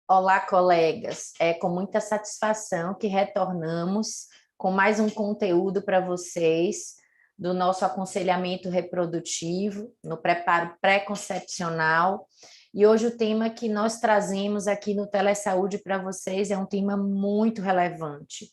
Olá, colegas. É com muita satisfação que retornamos com mais um conteúdo para vocês do nosso aconselhamento reprodutivo, no preparo pré-concepcional. E hoje o tema que nós trazemos aqui no Telesaúde para vocês é um tema muito relevante,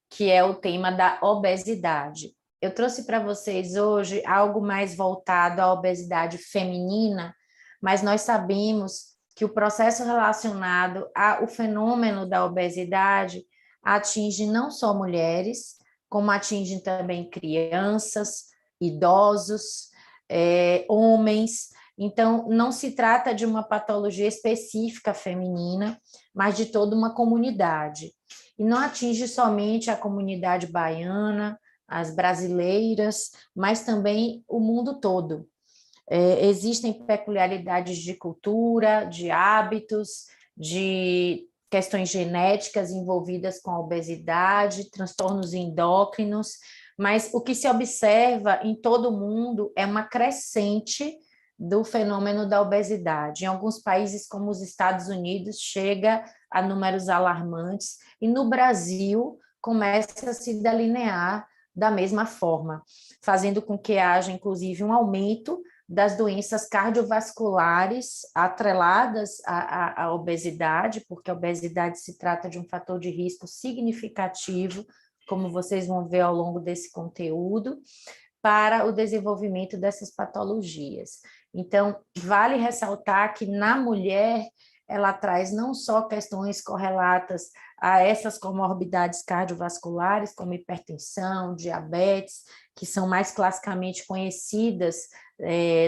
que é o tema da obesidade. Eu trouxe para vocês hoje algo mais voltado à obesidade feminina, mas nós sabemos que o processo relacionado ao fenômeno da obesidade atinge não só mulheres, como atinge também crianças, idosos, homens. Então, não se trata de uma patologia específica feminina, mas de toda uma comunidade. E não atinge somente a comunidade baiana, as brasileiras, mas também o mundo todo. Existem peculiaridades de cultura, de hábitos, de questões genéticas envolvidas com a obesidade, transtornos endócrinos, mas o que se observa em todo o mundo é uma crescente do fenômeno da obesidade. Em alguns países, como os Estados Unidos, chega a números alarmantes, e no Brasil começa a se delinear da mesma forma, fazendo com que haja, inclusive, um aumento das doenças cardiovasculares atreladas à obesidade, porque a obesidade se trata de um fator de risco significativo, como vocês vão ver ao longo desse conteúdo, para o desenvolvimento dessas patologias. Então, vale ressaltar que na mulher ela traz não só questões correlatas a essas comorbidades cardiovasculares, como hipertensão, diabetes, que são mais classicamente conhecidas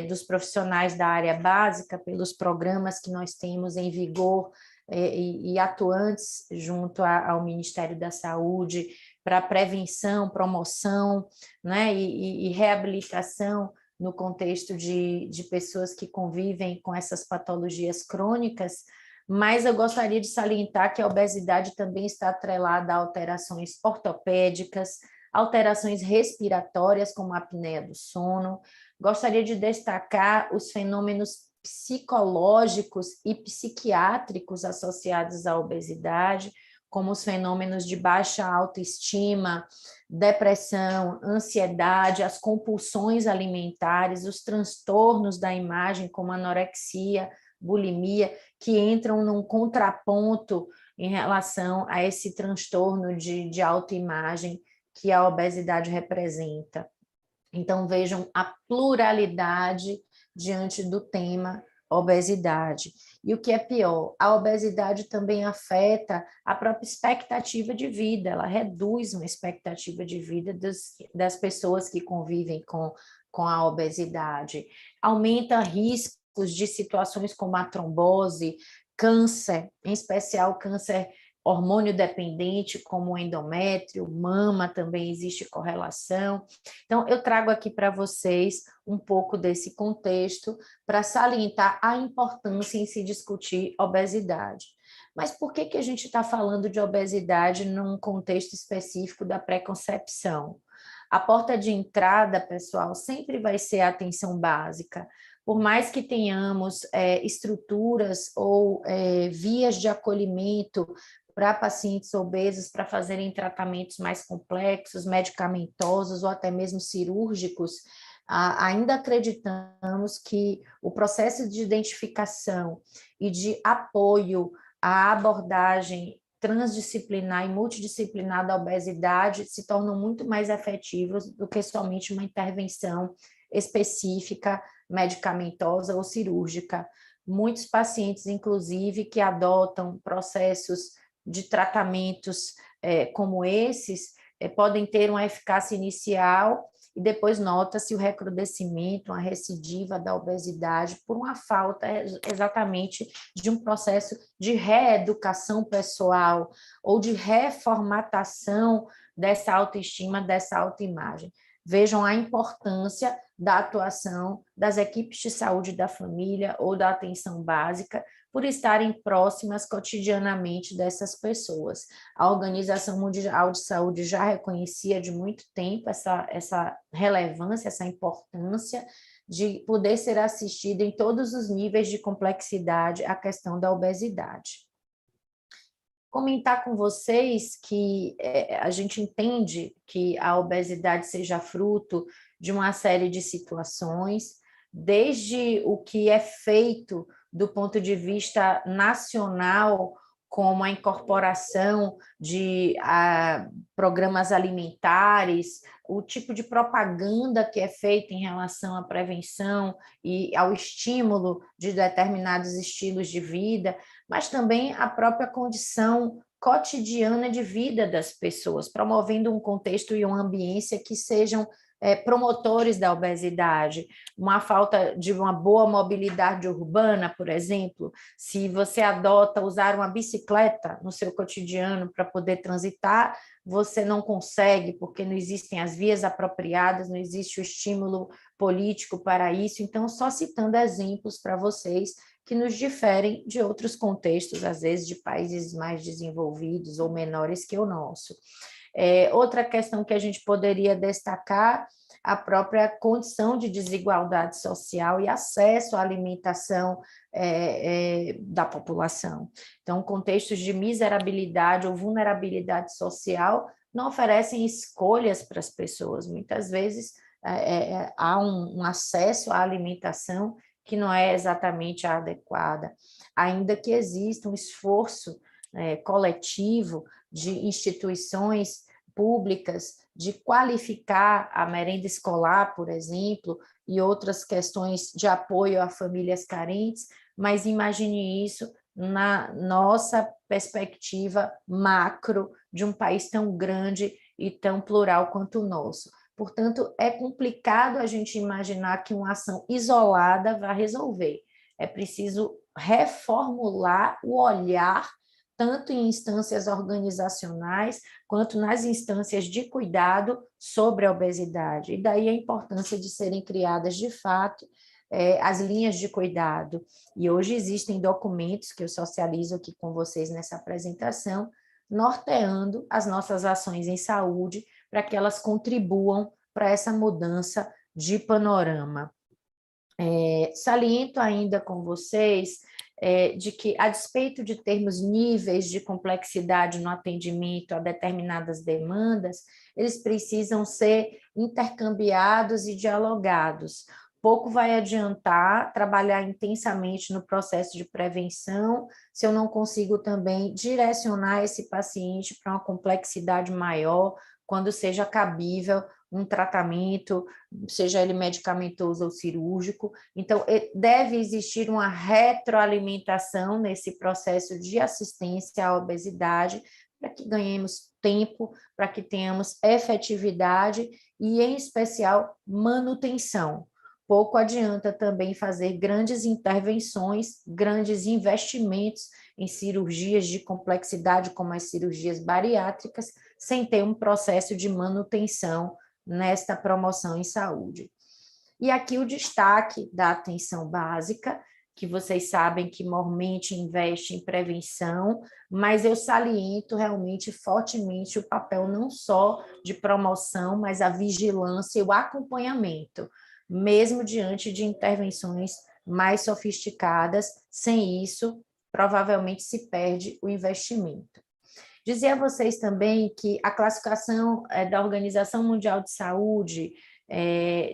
dos profissionais da área básica, pelos programas que nós temos em vigor e atuantes junto ao Ministério da Saúde, para prevenção, promoção, né, e reabilitação no contexto de pessoas que convivem com essas patologias crônicas, mas eu gostaria de salientar que a obesidade também está atrelada a alterações ortopédicas, alterações respiratórias, como a apneia do sono. Gostaria de destacar os fenômenos psicológicos e psiquiátricos associados à obesidade, como os fenômenos de baixa autoestima, depressão, ansiedade, as compulsões alimentares, os transtornos da imagem, como anorexia, bulimia, que entram num contraponto em relação a esse transtorno de autoimagem que a obesidade representa. Então, vejam a pluralidade diante do tema obesidade. E o que é pior, a obesidade também afeta a própria expectativa de vida, ela reduz uma expectativa de vida das pessoas que convivem com a obesidade, aumenta riscos de situações como a trombose, câncer, em especial câncer hormônio dependente, como o endométrio, mama, também existe correlação. Então, eu trago aqui para vocês um pouco desse contexto para salientar a importância em se discutir obesidade. Mas por que a gente está falando de obesidade num contexto específico da pré-concepção? A porta de entrada, pessoal, sempre vai ser a atenção básica. Por mais que tenhamos estruturas ou vias de acolhimento para pacientes obesos para fazerem tratamentos mais complexos, medicamentosos ou até mesmo cirúrgicos, ainda acreditamos que o processo de identificação e de apoio à abordagem transdisciplinar e multidisciplinar da obesidade se tornam muito mais efetivos do que somente uma intervenção específica, medicamentosa ou cirúrgica. Muitos pacientes, inclusive, que adotam processos de tratamentos como esses, podem ter uma eficácia inicial e depois nota-se o recrudescimento, a recidiva da obesidade por uma falta exatamente de um processo de reeducação pessoal ou de reformatação dessa autoestima, dessa autoimagem. Vejam a importância da atuação das equipes de saúde da família ou da atenção básica por estarem próximas cotidianamente dessas pessoas. A Organização Mundial de Saúde já reconhecia de muito tempo essa relevância, essa importância de poder ser assistida em todos os níveis de complexidade a questão da obesidade. comentar com vocês que a gente entende que a obesidade seja fruto de uma série de situações, desde o que é feito do ponto de vista nacional, como a incorporação de programas alimentares, o tipo de propaganda que é feita em relação à prevenção e ao estímulo de determinados estilos de vida, mas também a própria condição cotidiana de vida das pessoas, promovendo um contexto e uma ambiência que sejam promotores da obesidade, uma falta de uma boa mobilidade urbana, por exemplo, se você adota usar uma bicicleta no seu cotidiano para poder transitar, você não consegue, porque não existem as vias apropriadas, não existe o estímulo político para isso. Então, só citando exemplos para vocês que nos diferem de outros contextos, às vezes de países mais desenvolvidos ou menores que o nosso. Outra questão que a gente poderia destacar, a própria condição de desigualdade social e acesso à alimentação da população. Então, contextos de miserabilidade ou vulnerabilidade social não oferecem escolhas para as pessoas. Muitas vezes há um acesso à alimentação que não é exatamente a adequada, ainda que exista um esforço coletivo de instituições públicas de qualificar a merenda escolar, por exemplo, e outras questões de apoio a famílias carentes, mas imagine isso na nossa perspectiva macro de um país tão grande e tão plural quanto o nosso. Portanto, é complicado a gente imaginar que uma ação isolada vai resolver. É preciso reformular o olhar tanto em instâncias organizacionais, quanto nas instâncias de cuidado sobre a obesidade. E daí a importância de serem criadas, de fato, as linhas de cuidado. E hoje existem documentos que eu socializo aqui com vocês nessa apresentação, norteando as nossas ações em saúde para que elas contribuam para essa mudança de panorama. Saliento ainda com vocês de que, a despeito de termos níveis de complexidade no atendimento a determinadas demandas, eles precisam ser intercambiados e dialogados. Pouco vai adiantar trabalhar intensamente no processo de prevenção se eu não consigo também direcionar esse paciente para uma complexidade maior, quando seja cabível um tratamento, seja ele medicamentoso ou cirúrgico. Então, deve existir uma retroalimentação nesse processo de assistência à obesidade, para que ganhemos tempo, para que tenhamos efetividade e, em especial, manutenção. Pouco adianta também fazer grandes intervenções, grandes investimentos em cirurgias de complexidade, como as cirurgias bariátricas, sem ter um processo de manutenção nesta promoção em saúde. E aqui o destaque da atenção básica, que vocês sabem que Mormente investe em prevenção, mas eu saliento realmente fortemente o papel não só de promoção, mas a vigilância e o acompanhamento, mesmo diante de intervenções mais sofisticadas. Sem isso, provavelmente se perde o investimento. Dizer a vocês também que a classificação da Organização Mundial de Saúde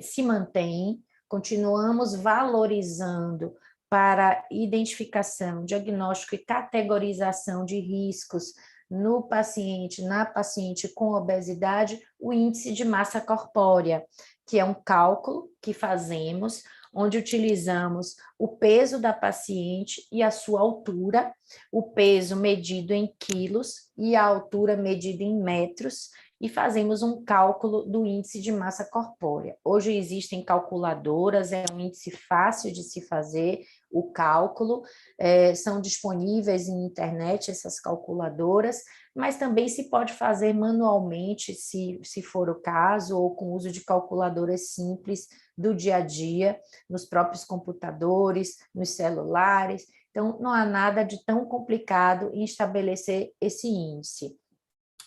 se mantém, continuamos valorizando para identificação, diagnóstico e categorização de riscos no paciente, na paciente com obesidade, o índice de massa corpórea, que é um cálculo que fazemos, onde utilizamos o peso da paciente e a sua altura, o peso medido em quilos e a altura medida em metros, e fazemos um cálculo do índice de massa corpórea. Hoje existem calculadoras, é um índice fácil de se fazer o cálculo, são disponíveis em internet essas calculadoras, mas também se pode fazer manualmente, se for o caso, ou com uso de calculadoras simples do dia a dia, nos próprios computadores, nos celulares. Então, não há nada de tão complicado em estabelecer esse índice.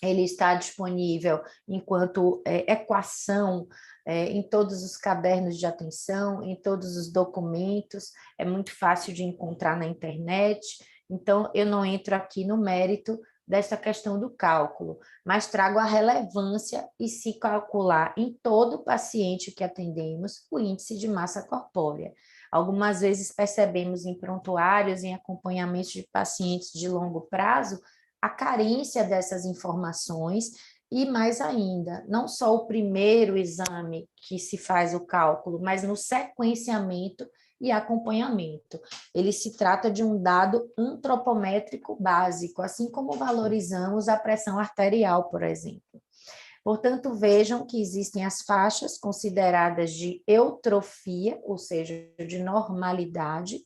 Ele está disponível enquanto equação em todos os cadernos de atenção, em todos os documentos, é muito fácil de encontrar na internet. Então, eu não entro aqui no mérito desta questão do cálculo, mas trago a relevância e se calcular em todo paciente que atendemos o índice de massa corpórea. Algumas vezes percebemos em prontuários, em acompanhamentos de pacientes de longo prazo, a carência dessas informações e mais ainda, não só o primeiro exame que se faz o cálculo, mas no sequenciamento e acompanhamento. Ele se trata de um dado antropométrico básico, assim como valorizamos a pressão arterial, por exemplo. Portanto, vejam que existem as faixas consideradas de eutrofia, ou seja, de normalidade.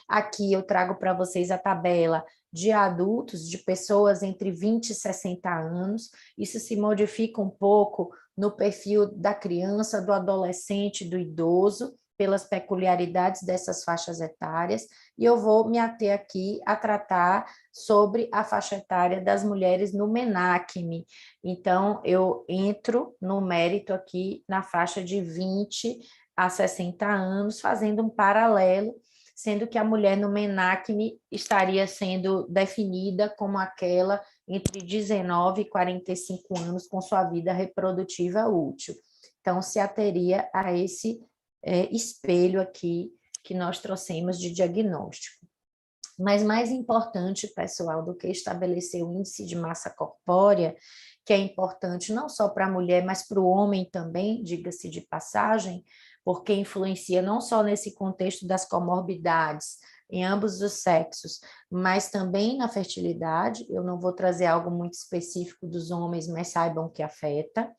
Aqui eu trago para vocês a tabela de adultos, de pessoas entre 20 e 60 anos. Isso se modifica um pouco no perfil da criança, do adolescente, do idoso, pelas peculiaridades dessas faixas etárias, e eu vou me ater aqui a tratar sobre a faixa etária das mulheres no MENACME. Então, eu entro no mérito aqui na faixa de 20 a 60 anos, fazendo um paralelo, sendo que a mulher no MENACME estaria sendo definida como aquela entre 19 e 45 anos com sua vida reprodutiva útil. Então, se ateria a esse espelho aqui que nós trouxemos de diagnóstico. Mas mais importante, pessoal, do que estabelecer o índice de massa corpórea, que é importante não só para a mulher, mas para o homem também, diga-se de passagem, porque influencia não só nesse contexto das comorbidades, em ambos os sexos, mas também na fertilidade. Eu não vou trazer algo muito específico dos homens, mas saibam que afeta.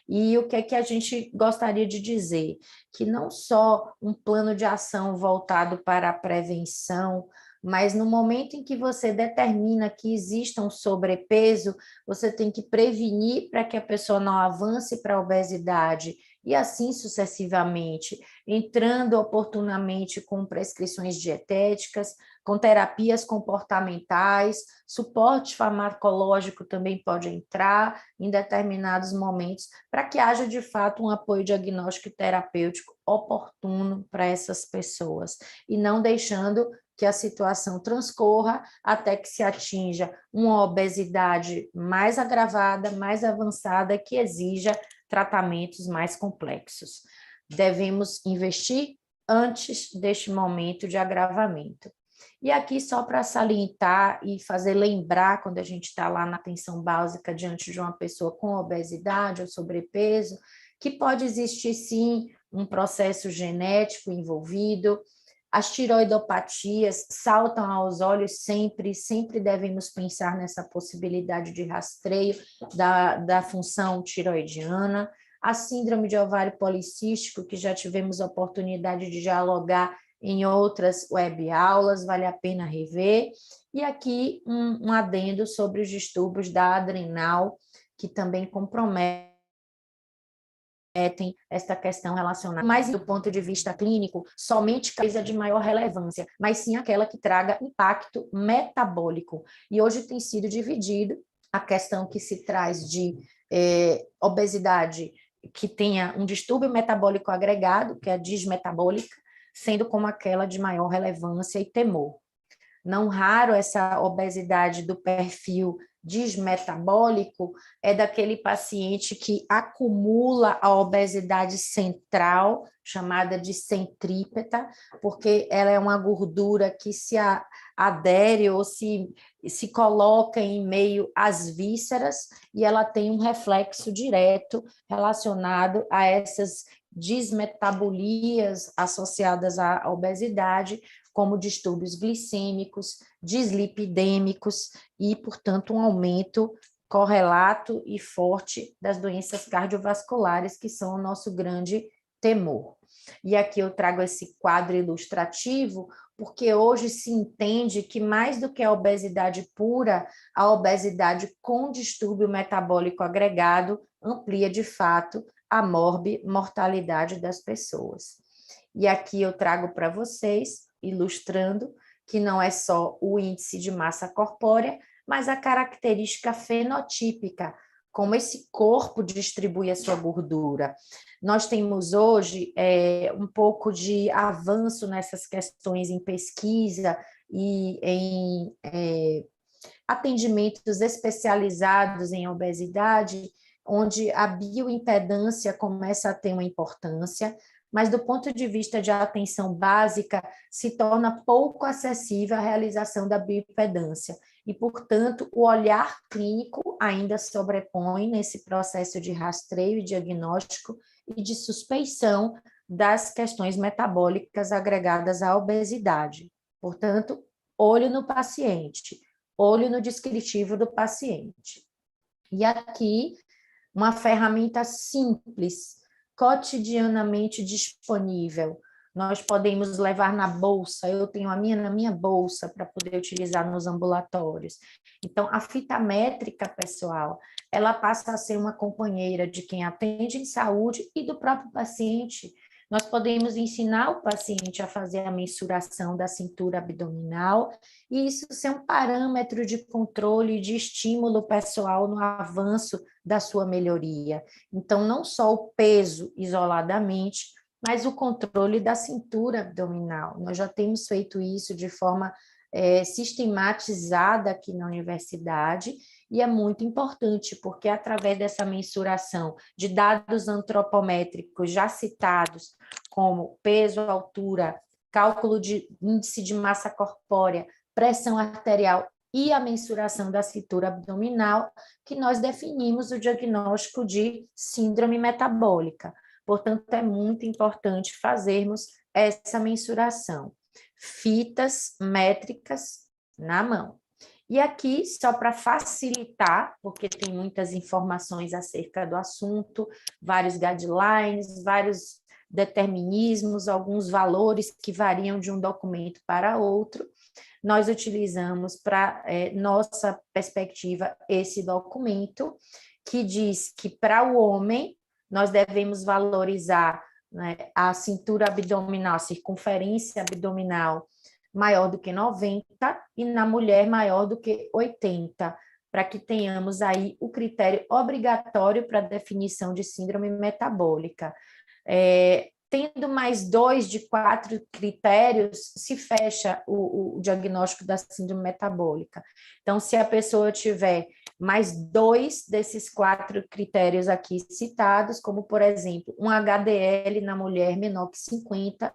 E o que é que a gente gostaria de dizer? Que não só um plano de ação voltado para a prevenção, mas no momento em que você determina que exista um sobrepeso, você tem que prevenir para que a pessoa não avance para a obesidade e assim sucessivamente, entrando oportunamente com prescrições dietéticas, com terapias comportamentais, suporte farmacológico também pode entrar em determinados momentos, para que haja de fato um apoio diagnóstico e terapêutico oportuno para essas pessoas, e não deixando que a situação transcorra até que se atinja uma obesidade mais agravada, mais avançada, que exija tratamentos mais complexos. Devemos investir antes deste momento de agravamento. E aqui, só para salientar e fazer lembrar, quando a gente está lá na atenção básica diante de uma pessoa com obesidade ou sobrepeso, que pode existir, sim, um processo genético envolvido. As tiroidopatias saltam aos olhos sempre, sempre devemos pensar nessa possibilidade de rastreio da função tiroidiana. A síndrome de ovário policístico, que já tivemos a oportunidade de dialogar em outras webaulas, vale a pena rever. E aqui um adendo sobre os distúrbios da adrenal, que também comprometem esta questão relacionada, mas do ponto de vista clínico, somente coisa de maior relevância, mas sim aquela que traga impacto metabólico. E hoje tem sido dividido a questão que se traz de obesidade que tenha um distúrbio metabólico agregado, que é a dismetabólica, sendo como aquela de maior relevância e temor. Não raro, essa obesidade do perfil dismetabólico é daquele paciente que acumula a obesidade central, chamada de centrípeta, porque ela é uma gordura que se adere ou se coloca em meio às vísceras, e ela tem um reflexo direto relacionado a essas dismetabolias associadas à obesidade, como distúrbios glicêmicos, dislipidêmicos e, portanto, um aumento correlato e forte das doenças cardiovasculares, que são o nosso grande temor. E aqui eu trago esse quadro ilustrativo, porque hoje se entende que mais do que a obesidade pura, a obesidade com distúrbio metabólico agregado amplia, de fato, a mortalidade das pessoas. E aqui eu trago para vocês, ilustrando, que não é só o índice de massa corpórea, mas a característica fenotípica, como esse corpo distribui a sua gordura. Nós temos hoje um pouco de avanço nessas questões em pesquisa e em atendimentos especializados em obesidade, onde a bioimpedância começa a ter uma importância, mas do ponto de vista de atenção básica, se torna pouco acessível a realização da bioimpedância. E, portanto, o olhar clínico ainda sobrepõe nesse processo de rastreio e diagnóstico e de suspeição das questões metabólicas agregadas à obesidade. Portanto, olho no paciente, olho no descritivo do paciente. E aqui, uma ferramenta simples, cotidianamente disponível. Nós podemos levar na bolsa, eu tenho a minha na minha bolsa para poder utilizar nos ambulatórios. Então, a fita métrica, pessoal, ela passa a ser uma companheira de quem atende em saúde e do próprio paciente. Nós podemos ensinar o paciente a fazer a mensuração da cintura abdominal e isso ser um parâmetro de controle e de estímulo pessoal no avanço da sua melhoria. Então, não só o peso isoladamente, mas o controle da cintura abdominal. Nós já temos feito isso de forma sistematizada aqui na universidade, e é muito importante, porque através dessa mensuração de dados antropométricos já citados, como peso, altura, cálculo de índice de massa corpórea, pressão arterial e a mensuração da cintura abdominal, que nós definimos o diagnóstico de síndrome metabólica. Portanto, é muito importante fazermos essa mensuração. Fitas métricas na mão. E aqui, só para facilitar, porque tem muitas informações acerca do assunto, vários guidelines, vários determinismos, alguns valores que variam de um documento para outro, nós utilizamos para nossa perspectiva esse documento, que diz que para o homem nós devemos valorizar, né, a cintura abdominal, a circunferência abdominal maior do que 90 e na mulher maior do que 80, para que tenhamos aí o critério obrigatório para a definição de síndrome metabólica. Tendo mais 2 de 4 critérios, se fecha o diagnóstico da síndrome metabólica. Então, se a pessoa tiver mais 2 desses 4 critérios aqui citados, como, por exemplo, um HDL na mulher menor que 50,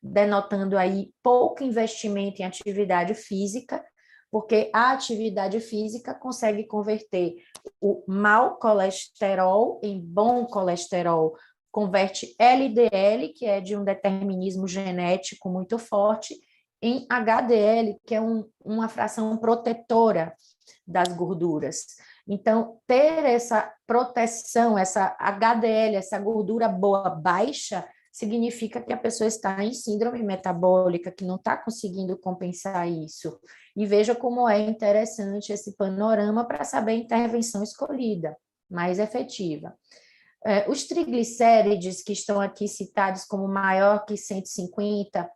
denotando aí pouco investimento em atividade física, porque a atividade física consegue converter o mau colesterol em bom colesterol, converte LDL, que é de um determinismo genético muito forte, em HDL, que é uma fração protetora das gorduras. Então, ter essa proteção, essa HDL, essa gordura boa baixa, significa que a pessoa está em síndrome metabólica, que não está conseguindo compensar isso. E veja como é interessante esse panorama para saber a intervenção escolhida, mais efetiva. Os triglicérides que estão aqui citados como maior que 150,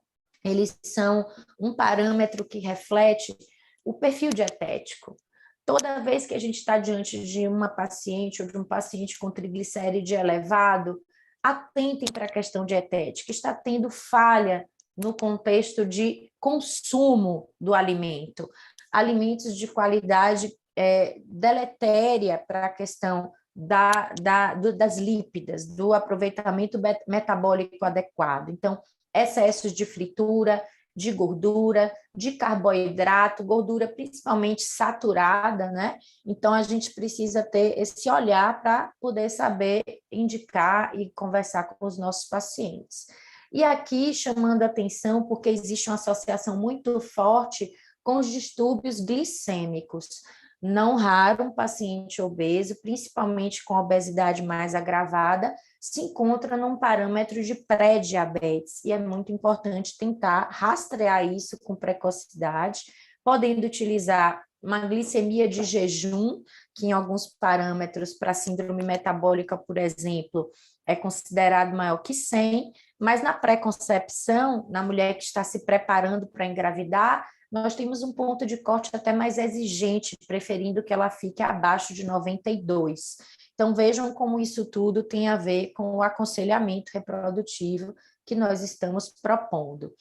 eles são um parâmetro que reflete o perfil dietético. Toda vez que a gente está diante de uma paciente ou de um paciente com triglicéride elevado, atentem para a questão dietética. Está tendo falha no contexto de consumo do alimento. Alimentos de qualidade deletéria para a questão das lípidas, do aproveitamento metabólico adequado. Então, excessos de fritura, de gordura, de carboidrato, gordura principalmente saturada, né? Então, a gente precisa ter esse olhar para poder saber indicar e conversar com os nossos pacientes. E aqui, chamando a atenção, porque existe uma associação muito forte com os distúrbios glicêmicos. Não raro, um paciente obeso, principalmente com obesidade mais agravada, se encontra num parâmetro de pré-diabetes, e é muito importante tentar rastrear isso com precocidade, podendo utilizar uma glicemia de jejum, que em alguns parâmetros para síndrome metabólica, por exemplo, é considerado maior que 100, mas na pré-concepção, na mulher que está se preparando para engravidar, nós temos um ponto de corte até mais exigente, preferindo que ela fique abaixo de 92. Então, vejam como isso tudo tem a ver com o aconselhamento reprodutivo que nós estamos propondo.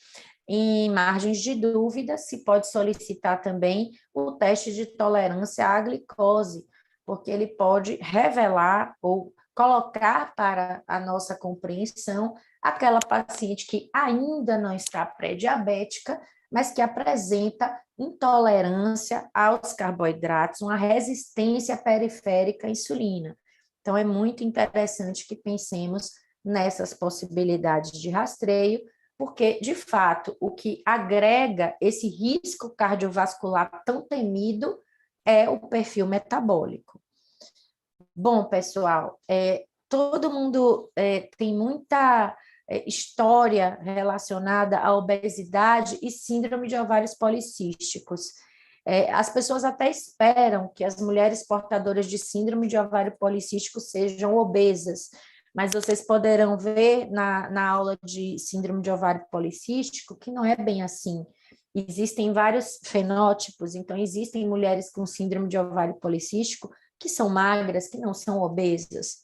em margens de dúvida, se pode solicitar também o teste de tolerância à glicose, porque ele pode revelar ou colocar para a nossa compreensão aquela paciente que ainda não está pré-diabética, mas que apresenta intolerância aos carboidratos, uma resistência periférica à insulina. Então, é muito interessante que pensemos nessas possibilidades de rastreio, porque, de fato, o que agrega esse risco cardiovascular tão temido é o perfil metabólico. Bom, pessoal, todo mundo tem muita história relacionada à obesidade e síndrome de ovários policísticos. As pessoas até esperam que as mulheres portadoras de síndrome de ovário policístico sejam obesas, mas vocês poderão ver na aula de síndrome de ovário policístico que não é bem assim. Existem vários fenótipos, então existem mulheres com síndrome de ovário policístico que são magras, que não são obesas.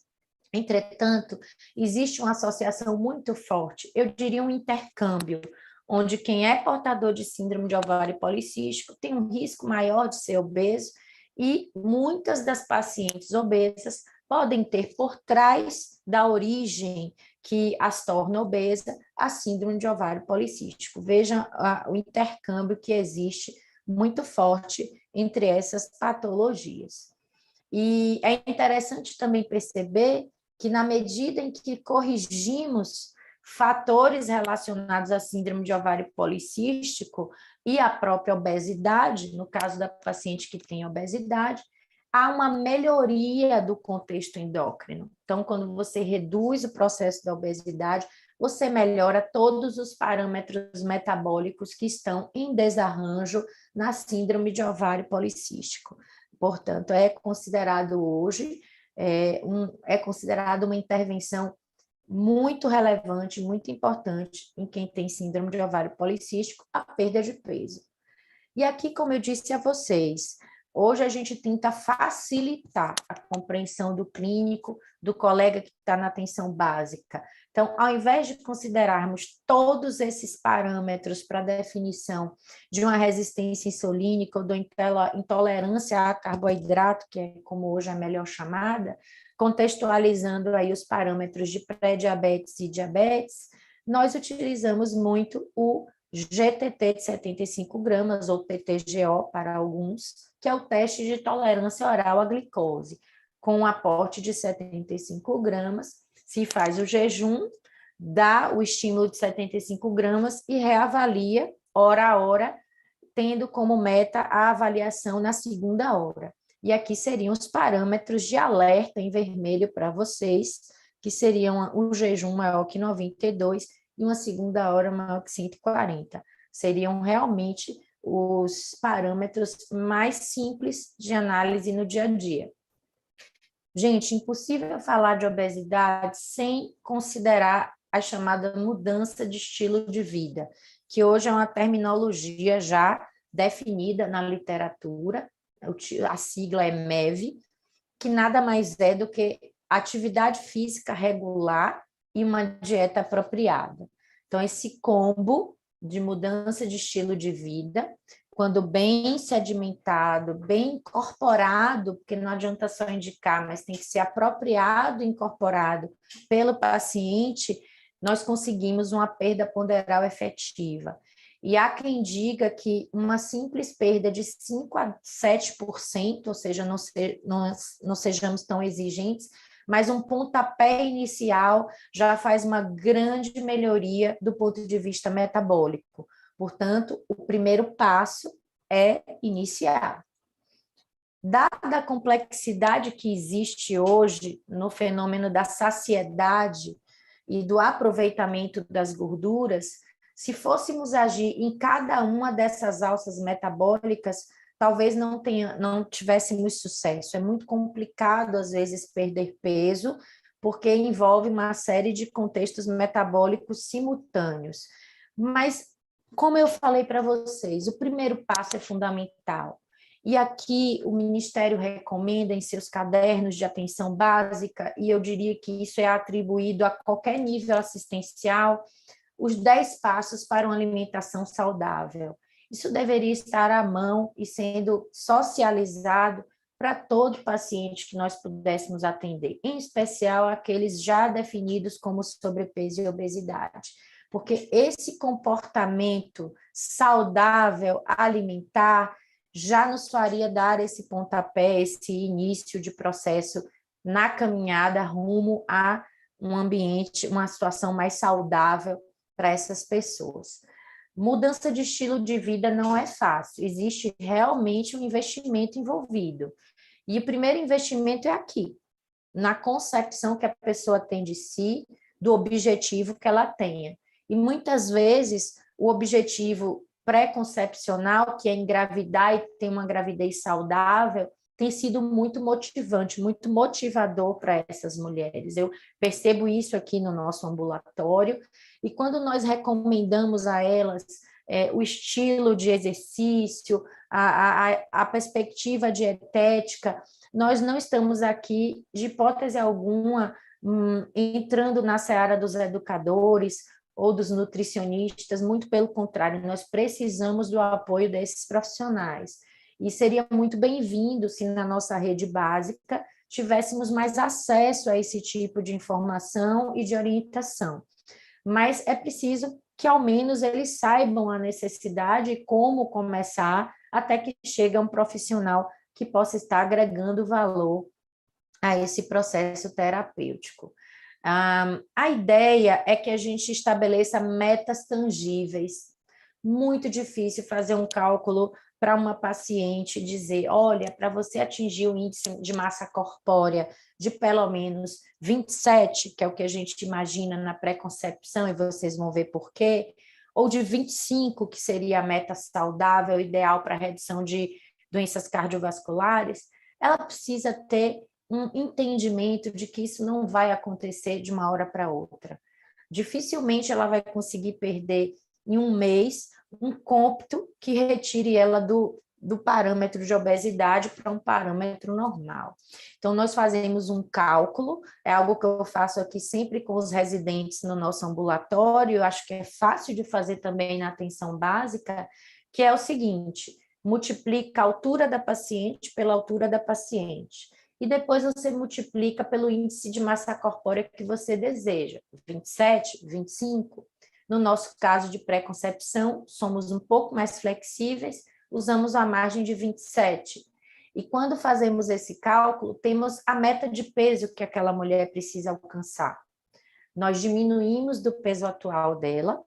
Entretanto, existe uma associação muito forte, eu diria um intercâmbio, onde quem é portador de síndrome de ovário policístico tem um risco maior de ser obeso e muitas das pacientes obesas podem ter por trás da origem que as torna obesa a síndrome de ovário policístico. Veja o intercâmbio que existe muito forte entre essas patologias. E é interessante também perceber que, na medida em que corrigimos fatores relacionados à síndrome de ovário policístico e à própria obesidade, no caso da paciente que tem obesidade, há uma melhoria do contexto endócrino. Então, quando você reduz o processo da obesidade, você melhora todos os parâmetros metabólicos que estão em desarranjo na síndrome de ovário policístico. Portanto, é considerado hoje, é considerado uma intervenção muito relevante, muito importante em quem tem síndrome de ovário policístico, a perda de peso. E aqui, como eu disse a vocês, hoje a gente tenta facilitar a compreensão do clínico, do colega que está na atenção básica. Então, ao invés de considerarmos todos esses parâmetros para a definição de uma resistência insulínica ou da intolerância a carboidrato, que é como hoje é melhor chamada, contextualizando aí os parâmetros de pré-diabetes e diabetes, nós utilizamos muito o GTT de 75 gramas, ou TTGO para alguns, que é o teste de tolerância oral à glicose. Com um aporte de 75 gramas, se faz o jejum, dá o estímulo de 75 gramas e reavalia hora a hora, tendo como meta a avaliação na segunda hora. E aqui seriam os parâmetros de alerta em vermelho para vocês, que seriam o jejum maior que 92 e uma segunda hora maior que 140. Seriam realmente os parâmetros mais simples de análise no dia a dia. Gente, impossível falar de obesidade sem considerar a chamada mudança de estilo de vida, que hoje é uma terminologia já definida na literatura, a sigla é MEV, que nada mais é do que atividade física regular e uma dieta apropriada. Então, esse combo de mudança de estilo de vida, quando bem sedimentado, bem incorporado, porque não adianta só indicar, mas tem que ser apropriado e incorporado pelo paciente, nós conseguimos uma perda ponderal efetiva. E há quem diga que uma simples perda de 5 a 7%, ou seja, não sejamos tão exigentes, mas um pontapé inicial já faz uma grande melhoria do ponto de vista metabólico. Portanto, o primeiro passo é iniciar. Dada a complexidade que existe hoje no fenômeno da saciedade e do aproveitamento das gorduras, se fôssemos agir em cada uma dessas alças metabólicas, talvez não tivéssemos sucesso. É muito complicado, às vezes, perder peso, porque envolve uma série de contextos metabólicos simultâneos. Mas, como eu falei para vocês, o primeiro passo é fundamental. E aqui o Ministério recomenda em seus cadernos de atenção básica, e eu diria que isso é atribuído a qualquer nível assistencial, os 10 passos para uma alimentação saudável. Isso deveria estar à mão e sendo socializado para todo paciente que nós pudéssemos atender, em especial aqueles já definidos como sobrepeso e obesidade, porque esse comportamento saudável alimentar já nos faria dar esse pontapé, esse início de processo na caminhada rumo a um ambiente, uma situação mais saudável para essas pessoas. Mudança de estilo de vida não é fácil, existe realmente um investimento envolvido. E o primeiro investimento é aqui, na concepção que a pessoa tem de si, do objetivo que ela tenha. E muitas vezes o objetivo pré-concepcional, que é engravidar e ter uma gravidez saudável, tem sido muito motivante, muito motivador para essas mulheres. Eu percebo isso aqui no nosso ambulatório, e quando nós recomendamos a elas o estilo de exercício, a perspectiva dietética, nós não estamos aqui, de hipótese alguma, entrando na seara dos educadores ou dos nutricionistas, muito pelo contrário, nós precisamos do apoio desses profissionais. E seria muito bem-vindo se na nossa rede básica tivéssemos mais acesso a esse tipo de informação e de orientação. Mas é preciso que ao menos eles saibam a necessidade e como começar, até que chegue um profissional que possa estar agregando valor a esse processo terapêutico. A ideia é que a gente estabeleça metas tangíveis. Muito difícil fazer um cálculo para uma paciente dizer, olha, para você atingir o índice de massa corpórea de pelo menos 27, que é o que a gente imagina na pré-concepção, e vocês vão ver por quê, ou de 25, que seria a meta saudável, ideal para a redução de doenças cardiovasculares, ela precisa ter um entendimento de que isso não vai acontecer de uma hora para outra. Dificilmente ela vai conseguir perder em um mês um cômputo que retire ela do parâmetro de obesidade para um parâmetro normal. Então, nós fazemos um cálculo, é algo que eu faço aqui sempre com os residentes no nosso ambulatório, eu acho que é fácil de fazer também na atenção básica, que é o seguinte: multiplica a altura da paciente pela altura da paciente. E depois você multiplica pelo índice de massa corpórea que você deseja, 27, 25. No nosso caso de pré-concepção, somos um pouco mais flexíveis, usamos a margem de 27. E quando fazemos esse cálculo, temos a meta de peso que aquela mulher precisa alcançar. Nós diminuímos do peso atual dela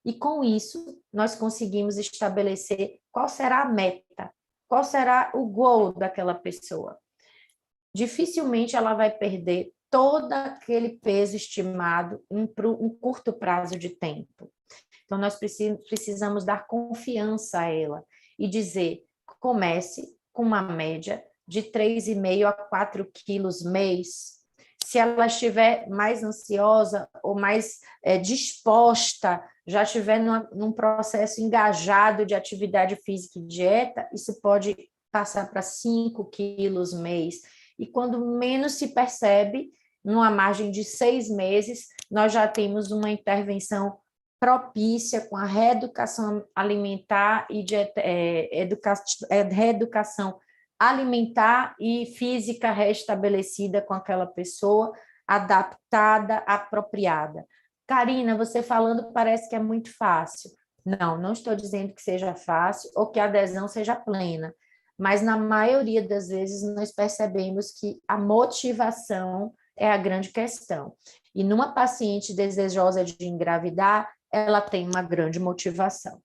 e, com isso, nós conseguimos estabelecer qual será a meta, qual será o goal daquela pessoa. Dificilmente ela vai perder todo aquele peso estimado em um curto prazo de tempo. Então, nós precisamos dar confiança a ela e dizer, comece com uma média de 3,5 a 4 quilos mês. Se ela estiver mais ansiosa ou mais disposta, já estiver num processo engajado de atividade física e dieta, isso pode passar para 5 quilos mês. E quando menos se percebe, numa margem de 6 meses, nós já temos uma intervenção propícia com a reeducação alimentar e reeducação alimentar e física restabelecida com aquela pessoa, adaptada, apropriada. Karina, você falando parece que é muito fácil. Não, não estou dizendo que seja fácil ou que a adesão seja plena, mas na maioria das vezes nós percebemos que a motivação é a grande questão. E numa paciente desejosa de engravidar, ela tem uma grande motivação.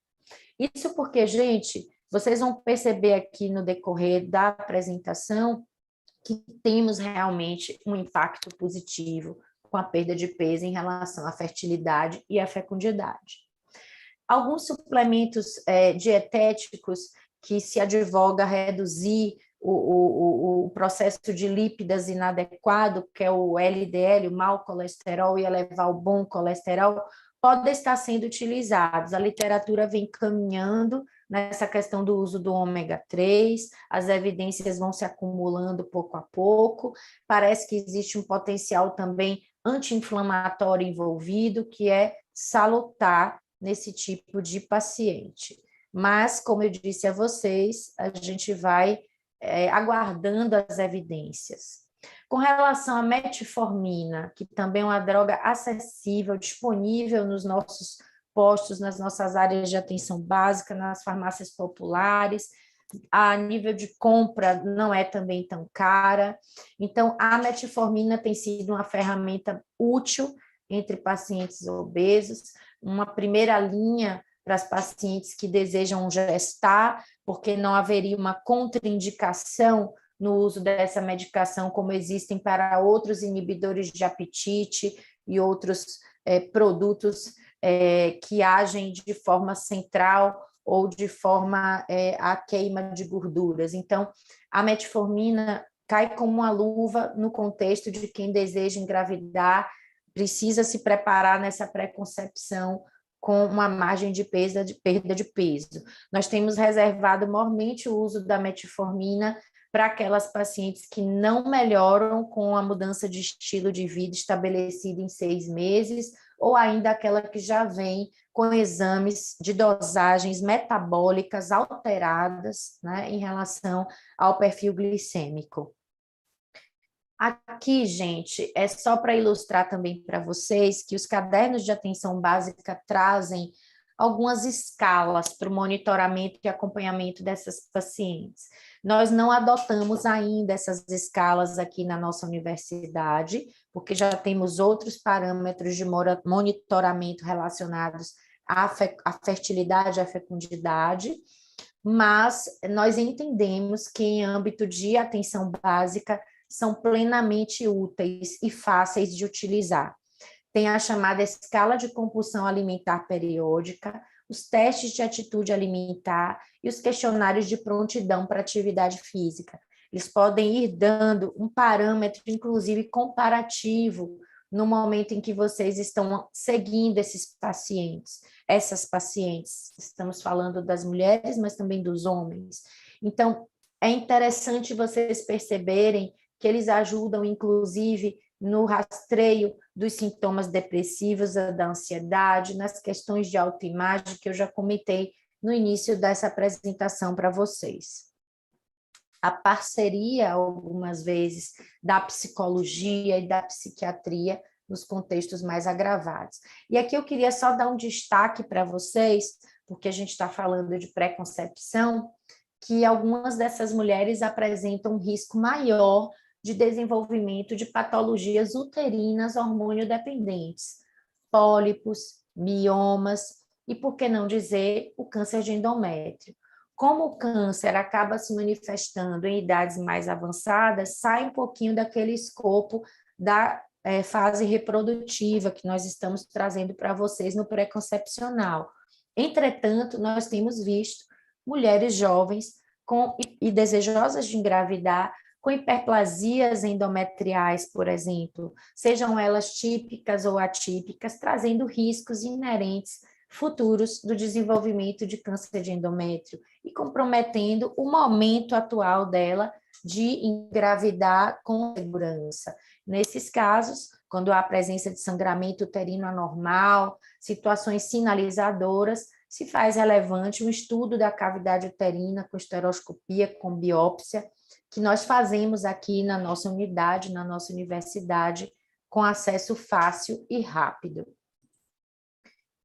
Isso porque, gente, vocês vão perceber aqui no decorrer da apresentação que temos realmente um impacto positivo com a perda de peso em relação à fertilidade e à fecundidade. Alguns suplementos dietéticos que se advoga reduzir o processo de lípidas inadequado, que é o LDL, o mau colesterol, e elevar o bom colesterol, podem estar sendo utilizados. A literatura vem caminhando nessa questão do uso do ômega 3, as evidências vão se acumulando pouco a pouco, parece que existe um potencial também anti-inflamatório envolvido, que é salutar nesse tipo de paciente. Mas, como eu disse a vocês, a gente vai aguardando as evidências. Com relação à metformina, que também é uma droga acessível, disponível nos nossos postos, nas nossas áreas de atenção básica, nas farmácias populares, a nível de compra não é também tão cara. Então, a metformina tem sido uma ferramenta útil entre pacientes obesos, uma primeira linha para as pacientes que desejam gestar, porque não haveria uma contraindicação no uso dessa medicação, como existem para outros inibidores de apetite e outros produtos que agem de forma central ou de forma a queima de gorduras. Então, a metformina cai como uma luva no contexto de quem deseja engravidar, precisa se preparar nessa pré-concepção com uma margem de perda de peso. Nós temos reservado mormente o uso da metformina para aquelas pacientes que não melhoram com a mudança de estilo de vida estabelecida em 6 meses, ou ainda aquela que já vem com exames de dosagens metabólicas alteradas, né, em relação ao perfil glicêmico. Aqui, gente, é só para ilustrar também para vocês que os cadernos de atenção básica trazem algumas escalas para o monitoramento e acompanhamento dessas pacientes. Nós não adotamos ainda essas escalas aqui na nossa universidade, porque já temos outros parâmetros de monitoramento relacionados à fertilidade, à fecundidade, mas nós entendemos que em âmbito de atenção básica são plenamente úteis e fáceis de utilizar. Tem a chamada escala de compulsão alimentar periódica, os testes de atitude alimentar e os questionários de prontidão para atividade física. Eles podem ir dando um parâmetro, inclusive comparativo, no momento em que vocês estão seguindo esses pacientes, essas pacientes. Estamos falando das mulheres, mas também dos homens. Então, é interessante vocês perceberem que eles ajudam, inclusive, no rastreio dos sintomas depressivos, da ansiedade, nas questões de autoimagem, que eu já comentei no início dessa apresentação para vocês. A parceria, algumas vezes, da psicologia e da psiquiatria nos contextos mais agravados. E aqui eu queria só dar um destaque para vocês, porque a gente está falando de pré-concepção, que algumas dessas mulheres apresentam um risco maior de desenvolvimento de patologias uterinas hormônio-dependentes, pólipos, miomas e, por que não dizer, o câncer de endométrio. Como o câncer acaba se manifestando em idades mais avançadas, sai um pouquinho daquele escopo da fase reprodutiva que nós estamos trazendo para vocês no pré-concepcional. Entretanto, nós temos visto mulheres jovens e desejosas de engravidar com hiperplasias endometriais, por exemplo, sejam elas típicas ou atípicas, trazendo riscos inerentes futuros do desenvolvimento de câncer de endométrio e comprometendo o momento atual dela de engravidar com segurança. Nesses casos, quando há presença de sangramento uterino anormal, situações sinalizadoras, se faz relevante um estudo da cavidade uterina com esteroscopia, com biópsia, que nós fazemos aqui na nossa unidade, na nossa universidade, com acesso fácil e rápido.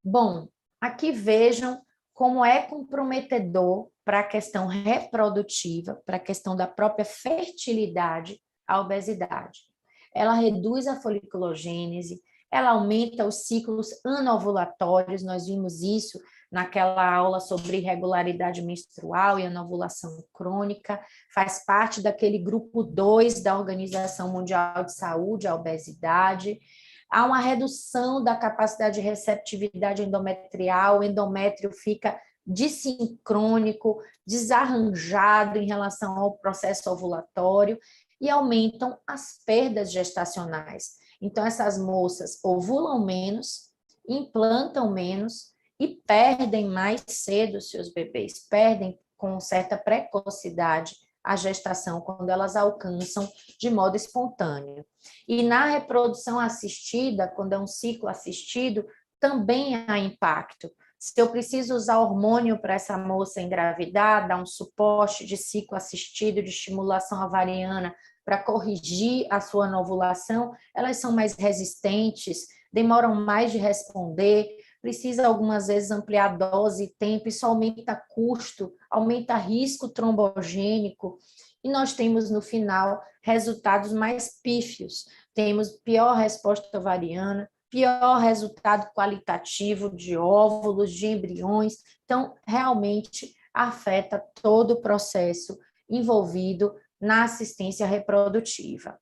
Bom, aqui vejam como é comprometedor para a questão reprodutiva, para a questão da própria fertilidade, a obesidade. Ela reduz a foliculogênese, ela aumenta os ciclos anovulatórios, nós vimos isso naquela aula sobre irregularidade menstrual e anovulação crônica, faz parte daquele grupo 2 da Organização Mundial de Saúde, a obesidade. Há uma redução da capacidade de receptividade endometrial, o endométrio fica dissincrônico, desarranjado em relação ao processo ovulatório e aumentam as perdas gestacionais. Então, essas moças ovulam menos, implantam menos e perdem mais cedo seus bebês, perdem com certa precocidade a gestação quando elas alcançam de modo espontâneo. E na reprodução assistida, quando é um ciclo assistido, também há impacto. Se eu preciso usar hormônio para essa moça engravidar, dar um suporte de ciclo assistido de estimulação ovariana para corrigir a sua ovulação, elas são mais resistentes, demoram mais de responder, precisa algumas vezes ampliar a dose e tempo, isso aumenta custo, aumenta risco trombogênico, e nós temos no final resultados mais pífios. Temos pior resposta ovariana, pior resultado qualitativo de óvulos, de embriões. Então, realmente afeta todo o processo envolvido na assistência reprodutiva.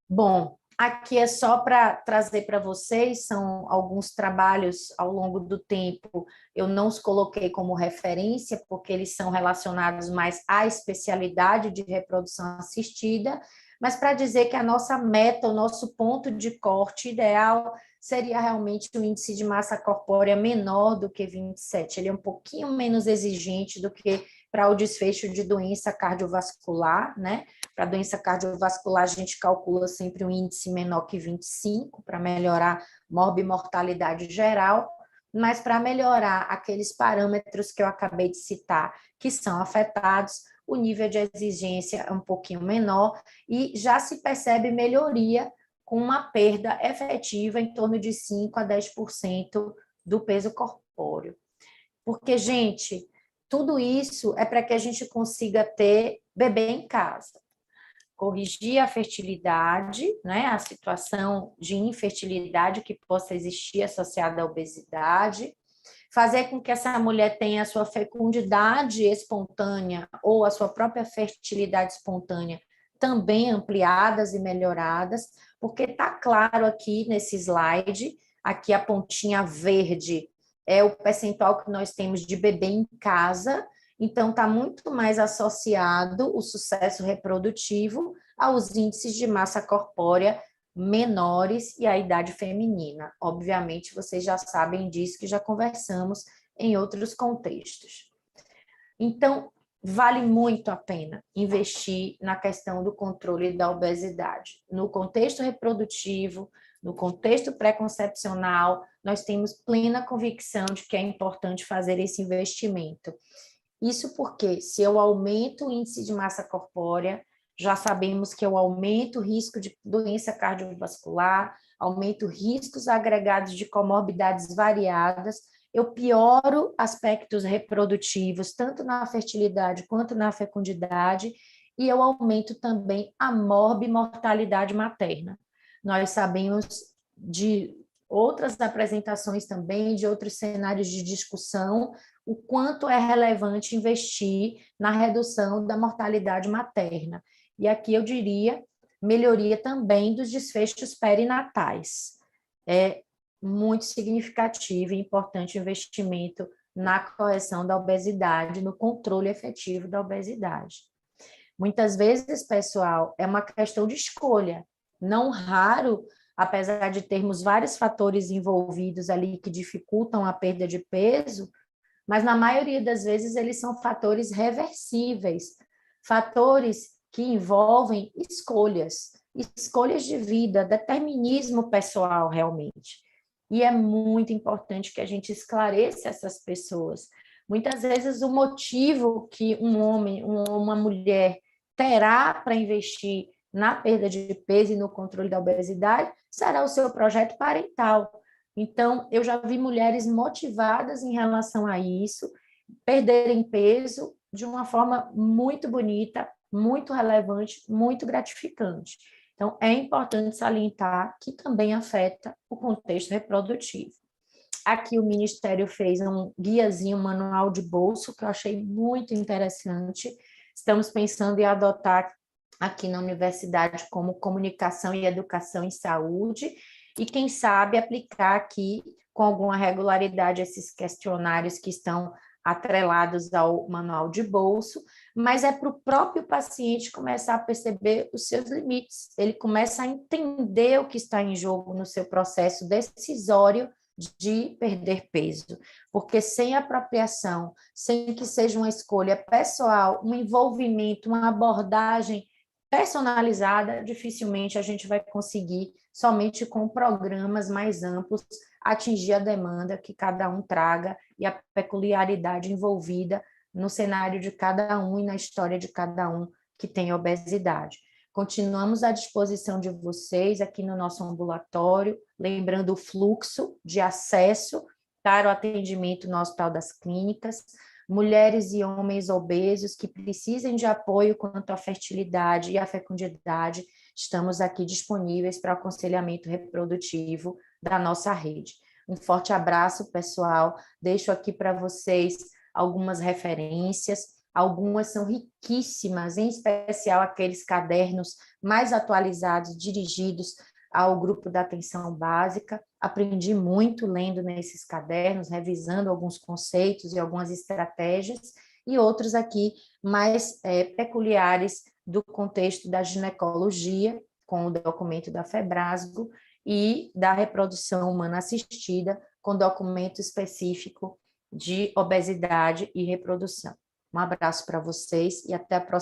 Bom, aqui é só para trazer para vocês, são alguns trabalhos ao longo do tempo, eu não os coloquei como referência, porque eles são relacionados mais à especialidade de reprodução assistida, mas para dizer que a nossa meta, o nosso ponto de corte ideal seria realmente um índice de massa corpórea menor do que 27. Ele é um pouquinho menos exigente do que para o desfecho de doença cardiovascular, né? Para doença cardiovascular, a gente calcula sempre um índice menor que 25 para melhorar morbimortalidade geral, mas para melhorar aqueles parâmetros que eu acabei de citar, que são afetados, o nível de exigência é um pouquinho menor e já se percebe melhoria com uma perda efetiva em torno de 5 a 10% do peso corpóreo. Porque, gente, tudo isso é para que a gente consiga ter bebê em casa. Corrigir a fertilidade, né, a situação de infertilidade que possa existir associada à obesidade, fazer com que essa mulher tenha a sua fecundidade espontânea ou a sua própria fertilidade espontânea também ampliadas e melhoradas, porque está claro aqui nesse slide, aqui a pontinha verde é o percentual que nós temos de bebê em casa, então está muito mais associado o sucesso reprodutivo aos índices de massa corpórea menores e a idade feminina. Obviamente, vocês já sabem disso, que já conversamos em outros contextos. Então, vale muito a pena investir na questão do controle da obesidade. No contexto reprodutivo, no contexto pré-concepcional, nós temos plena convicção de que é importante fazer esse investimento. Isso porque, se eu aumento o índice de massa corpórea, já sabemos que eu aumento o risco de doença cardiovascular, aumento riscos agregados de comorbidades variadas, eu pioro aspectos reprodutivos, tanto na fertilidade quanto na fecundidade, e eu aumento também a morbimortalidade materna. Nós sabemos de outras apresentações também, de outros cenários de discussão, o quanto é relevante investir na redução da mortalidade materna. E aqui eu diria melhoria também dos desfechos perinatais. É muito significativo e importante o investimento na correção da obesidade, no controle efetivo da obesidade. Muitas vezes, pessoal, é uma questão de escolha. Não raro, apesar de termos vários fatores envolvidos ali que dificultam a perda de peso, mas na maioria das vezes eles são fatores reversíveis, fatores que envolvem escolhas de vida, determinismo pessoal realmente. E é muito importante que a gente esclareça essas pessoas. Muitas vezes o motivo que um homem, uma mulher terá para investir na perda de peso e no controle da obesidade será o seu projeto parental. Então, eu já vi mulheres motivadas em relação a isso, perderem peso de uma forma muito bonita, muito relevante, muito gratificante. Então, é importante salientar que também afeta o contexto reprodutivo. Aqui o Ministério fez um guiazinho, um manual de bolso, que eu achei muito interessante. Estamos pensando em adotar aqui na universidade como comunicação e educação em saúde, e quem sabe aplicar aqui com alguma regularidade esses questionários que estão atrelados ao manual de bolso, mas é para o próprio paciente começar a perceber os seus limites, ele começa a entender o que está em jogo no seu processo decisório de perder peso, porque sem apropriação, sem que seja uma escolha pessoal, um envolvimento, uma abordagem personalizada, dificilmente a gente vai conseguir, somente com programas mais amplos, atingir a demanda que cada um traga e a peculiaridade envolvida no cenário de cada um e na história de cada um que tem obesidade. Continuamos à disposição de vocês aqui no nosso ambulatório, lembrando o fluxo de acesso para o atendimento no Hospital das Clínicas, mulheres e homens obesos que precisem de apoio quanto à fertilidade e à fecundidade, estamos aqui disponíveis para o aconselhamento reprodutivo da nossa rede. Um forte abraço, pessoal. Deixo aqui para vocês algumas referências, algumas são riquíssimas, em especial aqueles cadernos mais atualizados, dirigidos ao grupo da atenção básica. Aprendi muito lendo nesses cadernos, revisando alguns conceitos e algumas estratégias, e outros aqui mais peculiares do contexto da ginecologia, com o documento da Febrasgo, e da reprodução humana assistida, com documento específico de obesidade e reprodução. Um abraço para vocês e até a próxima.